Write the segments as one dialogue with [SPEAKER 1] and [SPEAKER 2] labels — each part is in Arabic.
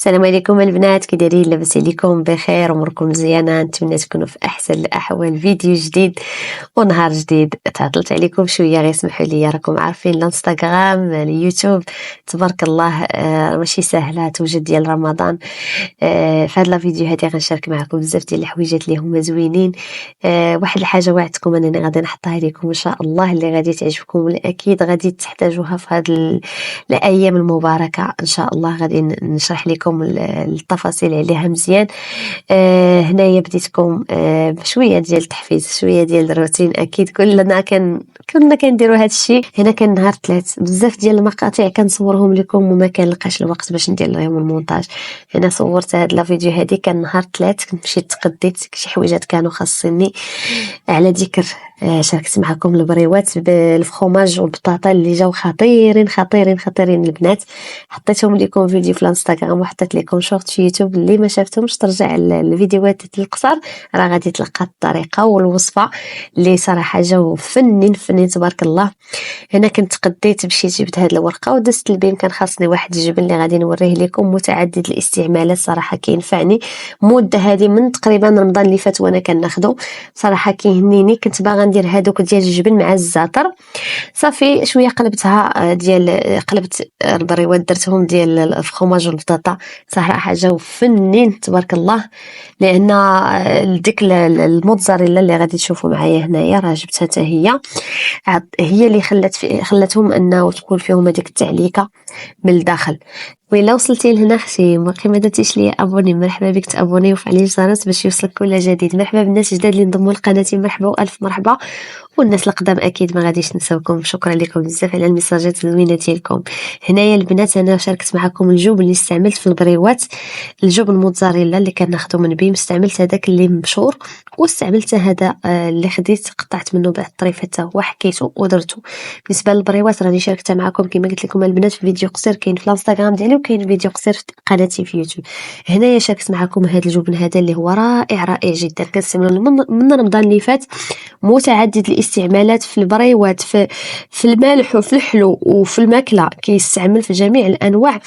[SPEAKER 1] السلام عليكم البنات، كي دايرين؟ لاباس عليكم؟ بخير، اموركم مزيانه؟ نتمنى تكونوا في احسن الاحوال. فيديو جديد ونهار جديد. تعطلت عليكم شويه، غير سمحوا لي. راكم عارفين الانستغرام اليوتيوب تبارك الله ماشي سهله، توجد ديال رمضان. في هاد لا فيديو هادي غنشارك معكم بزاف ديال الحويجات اللي هما زوينين. واحد الحاجه وعدتكم انني غادي نحطها لكم ان شاء الله، اللي غادي تعجبكم واكيد غادي تحتاجوها في هاد الايام المباركه. ان شاء الله غادي نشرح لكم التفاصيل عليها مزيان. هنايا بديتكم بشويه ديال التحفيز، شويه ديال الروتين. اكيد كنا كنديروا هذا الشيء. هنا كان نهار 3 بزاف ديال المقاطع كنصورهم لكم وما كنلقاش الوقت باش ندير لهم المونتاج. هنا صورت هاد لا فيديو هادي كان نهار 3، كنت مشيت تقديت شي حويجات كانوا خاصيني. على ذكر شاركت معكم البريوات بالفخوماج والبطاطا اللي جاو خطيرين خطيرين خطيرين البنات. حطيتهم لكم فيديو في الانستغرام وحطيت لكم شورت في يوتيوب. اللي ما شافتهمش ترجع الفيديوهات القصار، راه غادي تلقى الطريقه والوصفه اللي صراحه جاو فنين تبارك الله. هنا كنت قديت مشيت جبت هاد الورقه ودزت البيم. كان خاصني واحد الجبن اللي غادي نوريه لكم متعدد الاستعمالات، صراحه كينفعني. مده هذه من تقريبا رمضان اللي فات وانا كناخذو، صراحه كيهنيني. كنت باغا ندير هادوك ديال الجبن مع الزعتر، صافي شويه قلبتها قلبت البريوات درتهم ديال الفخوماج والبطاطا. صراحه جاو فنين تبارك الله. لان ديك الموتزاريلا اللي غادي تشوفوا معايا هنايا راه جبتها حتى هي اللي خلاتهم انه تكون فيهم هذيك التعليكه من الداخل. وإلا وصلتي لهنا اختي باقي ما درتيش ليا ابوني، مرحبا بك تابوني وفعلي الجرس باش يوصلك كل جديد. مرحبا بالناس الجداد اللي انضموا لقناتي، مرحبا والف مرحبا. والناس القدام اكيد ما غاديش نساوكم. شكرا لكم بزاف على الميساجات الزوينه ديالكم. هنايا البنات انا شاركت معكم الجبن اللي استعملت في البريوات. الجبن موتزاريلا اللي كناخذو من بيم، استعملت هذاك اللي مبشور، واستعملت هذا اللي خديت قطعت منه بعض الطريفات حتى هو حكيته ودرته. بالنسبه للبريوات راني شاركتها معكم كما قلت لكم البنات في فيديو قصير كاين في الانستغرام ديالي، وكاين فيديو قصير في قناتي في يوتيوب. هنايا شاركت معكم هذا الجبن هذا اللي هو رائع جدا، كنستعملو من رمضان اللي فات. متعدد الاستعمالات في البريوات، في المالح وفي الحلو وفي الماكله، كيستعمل في جميع الانواع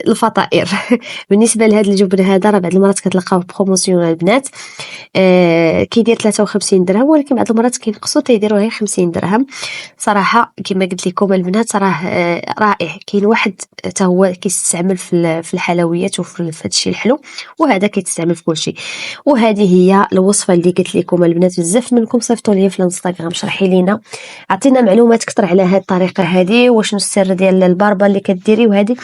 [SPEAKER 1] الفطائر. بالنسبه لهذا الجبن هذا راه بعض المرات كتلقاوه بروموسيون البنات، كيدير 53 درهم، ولكن بعض المرات كينقصوا تيديروه غير 50 درهم. صراحه كما قلت لكم البنات راه رائع. كاين واحد حتى هو كيستعمل في الحلويات وفي هادشي الحلو، وهذا كيتستعمل في كل شيء. وهذه هي الوصفه اللي قلت لكم البنات. بزاف منكم صيفطوا لي في الانستغرام شرحي لينا، عطينا معلومات اكثر على هذه الطريقه هذه، وشنو السر ديال الباربه اللي كديري. وهذه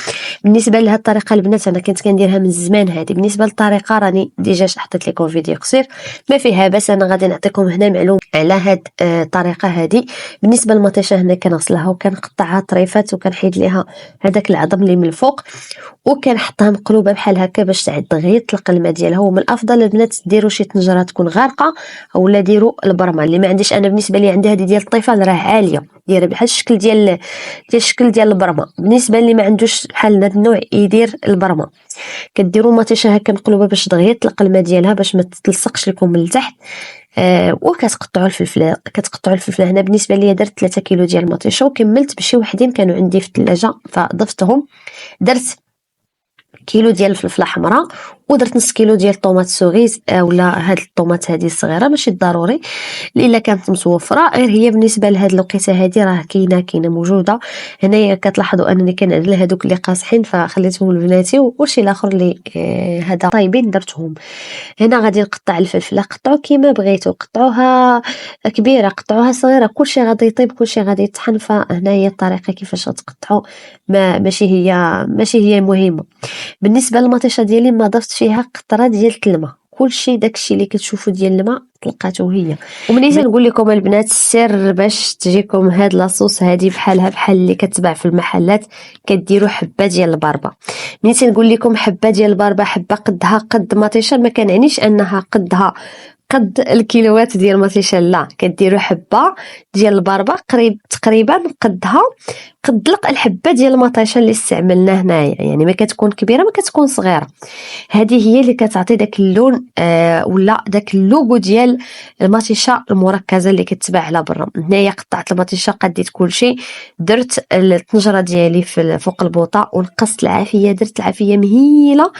[SPEAKER 1] بالنسبه لهاد الطريقه البنات انا كنت كنديرها من زمان. هذه بالنسبه للطريقه راني ديجا حطيت لكم فيديو قصير ما فيها، بس انا غادي نعطيكم هنا معلومه على هاد الطريقه هذه. بالنسبه للمطيشه هنا كنغسلها وكنقطعها طريفات وكنحيد ليها هذاك العظم اللي من الفوق، وكنحطها مقلوبه بحال هكا باش تعد غير تلقى الماء ديالها. ومن الافضل البنات ديروا شي طنجره تكون غارقه، اولا ديروا البرمه اللي ما عنديش انا. بالنسبه لي عندي هذه ديال الطيفال راه عاليه، دايره بحال الشكل ديال البرمه. بالنسبه اللي ما عندوش بحال هذا النوع يدير البرمه. كديروا مطيشه هكا مقلوبه باش دغيا تلقى الماء ديالها باش ما تلصقش لكم من التحت. وكتقطعوا الفلفله. هنا بالنسبه لي درت 3 كيلو ديال المطيشه، وكملت بشي وحدين كانوا عندي في الثلاجه فضفتهم. درت كيلو ديال الفلفله حمراء، ودرت نص كيلو ديال الطوماط سوغيز ولا هاد الطوماط هذه الصغيره، ماشي ضروري الا كانت متوفره. غير هي بالنسبه لهاد الوقيته هذه راه كاينه موجوده. هنايا كتلاحظوا انني كنعدل هذوك اللي قاصحين فخليتهم لبناتي، وشي الاخر اللي هذا طايبين درتهم. هنا غادي نقطع الفلفله، قطعوا كيما بغيتوا، قطعوها كبيره قطعوها صغيره، كلشي غادي يطيب كلشي غادي يطحن. فهنا هي الطريقه كيفاش تقطعوا، ماشي هي مهمه. بالنسبه للمطيشه ديالي ما ضفت فيها قطره ديال الماء، كلشي داكشي اللي كتشوفوا ديال الماء لقاتو هي. وملي تنقول لكم البنات السر باش تجيكم هاد لاصوص هادي بحال اللي كتباع في المحلات، كديروا حبه ديال البربه. ملي تنقول لكم حبه ديال البربه، حبه قدها قد مطيشه، ما كنعنيش انها قدها قد الكيلوات ديال المطيشه، لا كديروا حبه ديال البربه تقريبا قدها قد الحبه ديال المطيشه اللي استعملنا هنايا، يعني ما كتكون كبيره ما كتكون صغيره. هذه هي اللي كتعطي داك اللون ولا داك اللوغو ديال المطيشه المركزه اللي كتباع على برا. هنايا قطعت المطيشه، قديت كلشي، درت الطنجره ديالي فوق البوطه ونقصت العافيه، درت العافيه مهيله.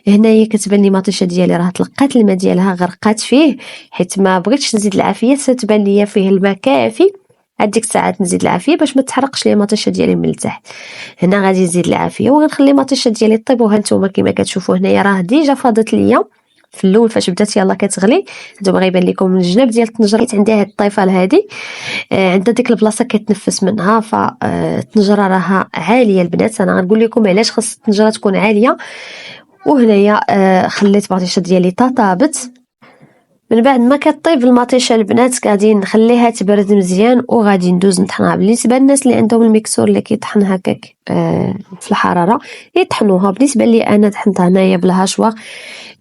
[SPEAKER 1] هنايا كتبان لي المطيشه ديالي راه تلقات الماء ديالها، غرقات فيه، حيت ما بغيتش نزيد العافيه، ستبان ليا فيه الماء كافي. هاد الساعات نزيد العافيه باش ما تحرقش لي المطيشه ديالي من التحت. هنا غادي نزيد العافيه وغنخلي المطيشه ديالي طيب. وها نتوما كما كتشوفوا هنايا راه ديجا فاضت ليا في الاول فاش بدات يلاه كتغلي. هانتوما غيبان لكم من الجناب ديال الطنجره حيت عندها هاد الطيفه هادي، عندها ديك البلاصه كتنفس منها. فالطنجره راها عاليه البنات، انا غنقول لكم علاش خاص الطنجره تكون عاليه. وهنايا خليت المطيشه ديالي طابت. من بعد ما كطيب المطيشه البنات غادي نخليها تبرد مزيان وغادي ندوز نطحنها. بالنسبه للناس اللي عندهم الميكسور اللي كيطحن هكاك في الحراره يطحنوها، بالنسبه لي انا طحنتها هنايا بالهاشوار.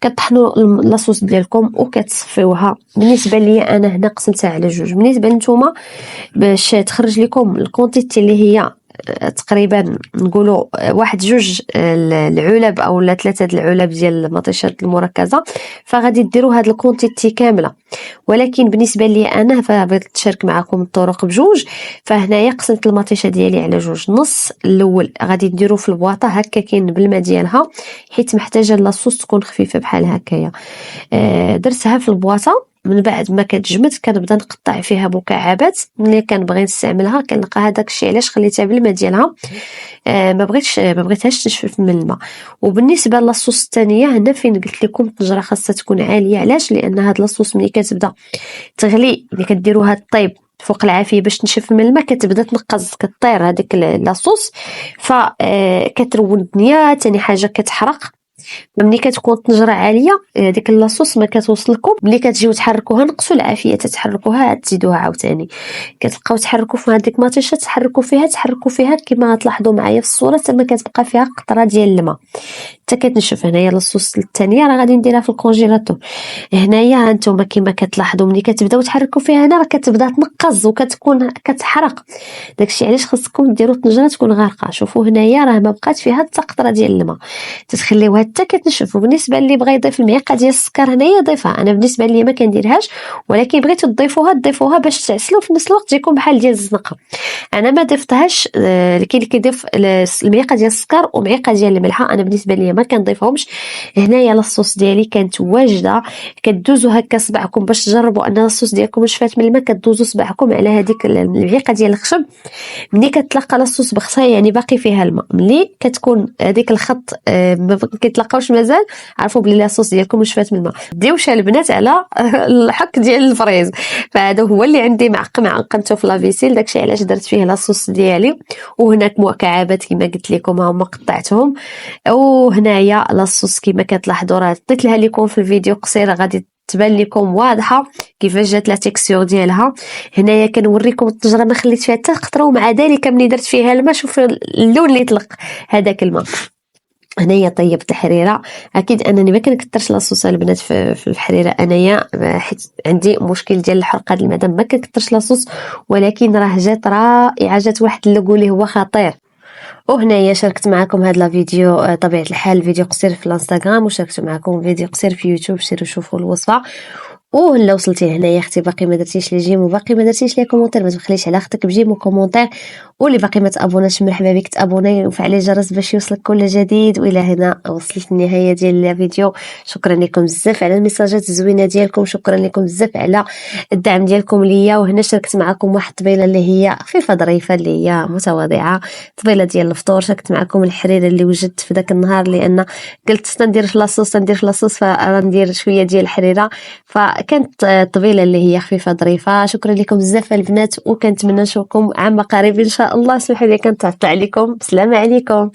[SPEAKER 1] كطحنوا لاصوص ديالكم وكتصفيوها. بالنسبه لي انا هنا قسمتها على جوج. بالنسبه لنتوما باش تخرج لكم الكونتيتي اللي هي تقريبا نقولوا واحد جوج العلب او 3 العلب ديال المطيشات المركزه، فغادي ديروا هاد الكونتيتي كامله. ولكن بالنسبه لي انا فبغيت نشارك معكم الطرق بجوج. فهنايا قسمت المطيشه ديالي على جوج. نص الاول غادي نديرو في البواطه هكا كاين بالماء ديالها، حيت محتاجه لاصوص تكون خفيفه بحال هكايا. درتها في البواطه. من بعد ما كتجمد كنبدا نقطع فيها مكعبات. ملي كنبغي نستعملها كنلقى هذاك الشيء علاش خليتها بالماء ديالها، ما بغيتهاش تنشف من الماء. وبالنسبه للاصوص الثانيه هنا فين قلت لكم الطنجره خاصها تكون عاليه. علاش؟ لان هاد لاصوص ملي كتبدا تغلي، ملي كديروها طيب فوق العافيه باش تنشف من الماء كتبدا تنقز، كطير هذيك لاصوص، فكترون الدنيا. ثاني حاجه كتحرق. ملي كتكون الطنجره عاليه ديك لاصوص ما كتوصلكم. ملي كتجيو تحركوها نقصوا العافيه تتحركوها تزيدوها عاوتاني. كتبقاو تحركوا في هذيك المطيشه، تحركوا فيها كما تلاحظوا معايا في الصوره تما كتبقى فيها قطره ديال الماء حتى كتنشف. هنايا لاصوص الثانيه راه غادي نديرها في الكونجيلاتور. هنايا هانتوما كما كتلاحظوا ملي كتبداو تحركوا فيها هنا راه كتبدا تنقز وكتكون كتحرق. داكشي علاش خاصكم ديروا الطنجره تكون غارقه. شوفوا هنايا راه ما بقات فيها حتى قطره ديال الماء، تتخليوها حتى كتنشف. وبالنسبه اللي بغى يضيف المعلقه ديال السكر هنايا يضيفها. انا بالنسبه لي ما كنديرهاش، ولكن بغيتو تضيفوها باش تعسلوا في نفس الوقت تجيكم بحال ديال الزنقه. انا ما ضفتهاش. كاين اللي كيضيف المعلقه ديال السكر ومعلقه ديال الملحه، انا بالنسبه لي ما كنضيفهمش. هنايا الصوص ديالي كانت واجده. كدوزوا هكا صبعكم باش تجربوا ان الصوص ديالكم نشفات من الماء، كدوزوا صبعكم على هذيك المعلقه ديال الخشب. ملي كتلقى الصوص بخصها يعني باقي فيها الماء، ملي كتكون هذيك الخط ما كيتلقاوش مازال، عرفوا بلي الصوص ديالكم نشفات من الماء. ديوش البنات على الحك ديال الفريز. فهذا هو اللي عندي معقمته في لافيسيل. داكشي علاش درت فيه لاصوص ديالي. وهناك مكعبات كما قلت لكم هما قطعتهم. وهنايا لاصوص كما كتلاحظوا راه عطيت لها لكم في الفيديو قصير، غادي تبان لكم واضحه كيفاش جات لا تيكستور ديالها. هنايا كنوريكم الطنجره ما خليت فيها حتى قطره، ومع ذلك ملي درت فيها الماء شوف اللون اللي طلق هذاك الماء. هنايا طيبت الحريره. اكيد انني ما كنكثرش لاصوص البنات في الحريره انايا، حيت عندي مشكل ديال الحرقه المعده، ما كنكثرش لاصوص. ولكن راه جات رائعه، جات واحد اللوغو اللي هو خطير. وهنايا شاركت معكم هذا الفيديو طبيعه الحال فيديو قصير في الانستغرام، وشاركت معكم فيديو قصير في يوتيوب. سيروا شوفوا الوصفه. ولا وصلتي هنايا اختي باقي ما درتيش لي جيم وباقي ما درتيش لي كومونتير، ما تبخليش على اختك بجيم وكومونتير. واللي باقي ما تابوناش مرحبا بك تابوني وفعلي الجرس باش يوصلك كل جديد. والى هنا وصلت النهايه ديال الفيديو. شكرا لكم بزاف على الميساجات الزوينه ديالكم، شكرا لكم بزاف على الدعم ديالكم ليا. وهنا شاركت معكم واحد الطبيله اللي هي خفيفه ظريفه اللي هي متواضعه، طبيله ديال الفطور. شاركت معكم الحريره اللي وجدت في داك النهار، لان قلت ندير في لاصوص فندير شويه ديال الحريره، فكانت طبيله اللي هي خفيفه ظريفه. شكرا لكم بزاف البنات، وكنتمنى نشوفكم عام قريب ان شاء الله. اسمحوا لي كنتعطل عليكم. بسلام عليكم.